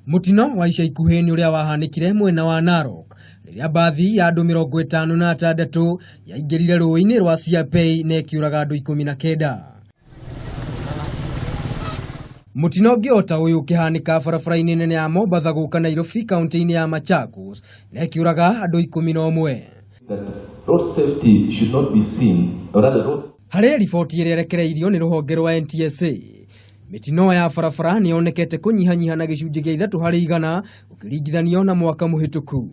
Mutino wa ica ikuhĩ nĩ ũrĩa wahanĩkire mwena wa Narok rĩrĩa bathi ya andũ 56 yaingĩrire rũĩ-inĩ rwa Siapei na ĩkĩũraga andũ 19. Mutino ũngĩ o ta ũyũ ũkĩhanĩka barabara-inĩ nene ya Mombasa gũka Nairobi kaunti-inĩ ya Machakos na ĩkĩũraga andũ 11. Road safety should not be seen, or rather road... Harĩ riboti ĩrĩa ĩrekereirio nĩ rũhonge rwa NTSA, mitino ya barabara nĩ yonekete kũnyihanyiha na gĩcunjĩ gĩa 3 harĩ 100 ũkĩringithanio na mwaka mũhĩtũku.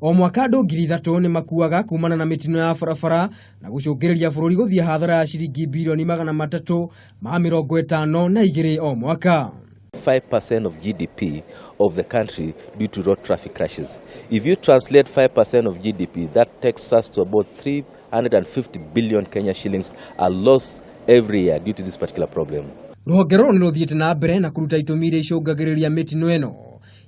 O mwaka andũ 3,000 nĩ makuaga kumana na mitino ya barabara na gũcũngĩrĩria bũrũri gũthiĩ hathara ya ciringi bilioni 352 o mwaka. 5% of GDP of the country due to road traffic crashes. If you translate 5% of GDP, that takes us to about 350 billion Kenya shillings are lost every year due to this particular problem. Rũhonge rũrũ nĩ rũthiĩte na mbere na kũruta itũmi iria icũngagĩrĩria mĩtino ĩno.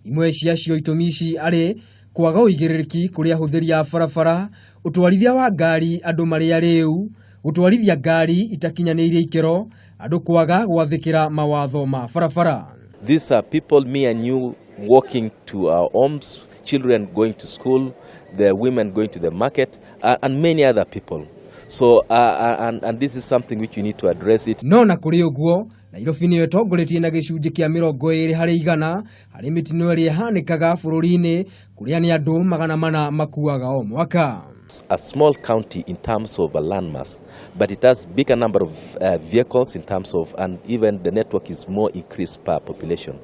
Imwe ciacio itũmi ici arĩ kwaga ũigĩrĩrĩki kũrĩ ahũthĩri a barabara, ũtwarithia wa ngari andũ marĩ arĩu, gũtwarithia ngari itakinyanĩirie ikĩro, andũ kwaga gwathĩkĩra mawatho ma barabara. These are people, me and you, walking to our homes, children going to school, the women going to the market, and many other people. So, and this is something which you need to address it. No na kũrĩ ũguo, Nairobi nĩ ĩtongoretie na gĩcunjĩ kĩa 20 harĩ 100 harĩ mĩtino ĩrĩa ĩhanĩkaga bũrũri-inĩ kũrĩa nĩ andũ 400 makuaga o mwaka. A small county in terms of a landmass, but it has bigger number of vehicles in terms of, and even the network is more increased per population.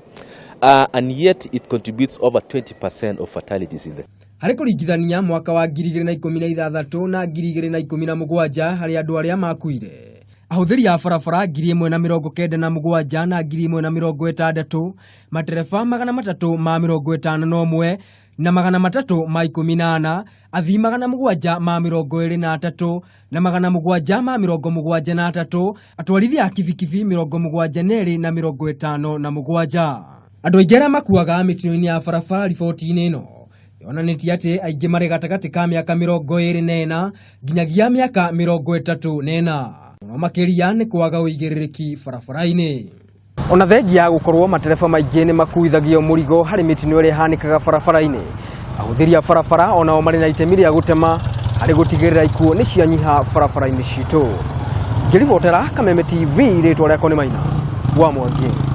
And yet it contributes over 20% of fatalities in the... Harĩ kũringithania mwaka wa 2016 na 2017 harĩ andũ arĩa makuire, ahũthĩri a barabara 1,097 na 1,060, matereba 351 na 318, athii 723 na 773, atwarithia a kibikibi 72 na 57. Andũ aingĩ arĩa makuaga mĩtino-inĩ ya barabara riboti-inĩ ĩno yonanĩtie atĩ aingĩ marĩ gatagatĩ ka mĩaka 24 nginyagia mĩaka 34. Mũno makĩria nĩ kwaga ũigĩrĩrĩki barabara-inĩ. Ona thengia ya gũkorwo matereba maingĩ nĩ makuithagio mũrigo harĩ mĩtino ĩrĩa ĩhanĩkaga barabara-inĩ, ahũthĩri a barabara onao marĩ na itemi rĩa gũtema harĩ gũtigĩrĩra ikuũ nĩ cianyiha barabara-inĩ citũ. Ngĩribotera Kameme TV, rĩtwa rĩakwa nĩ Maina wa Mwangi.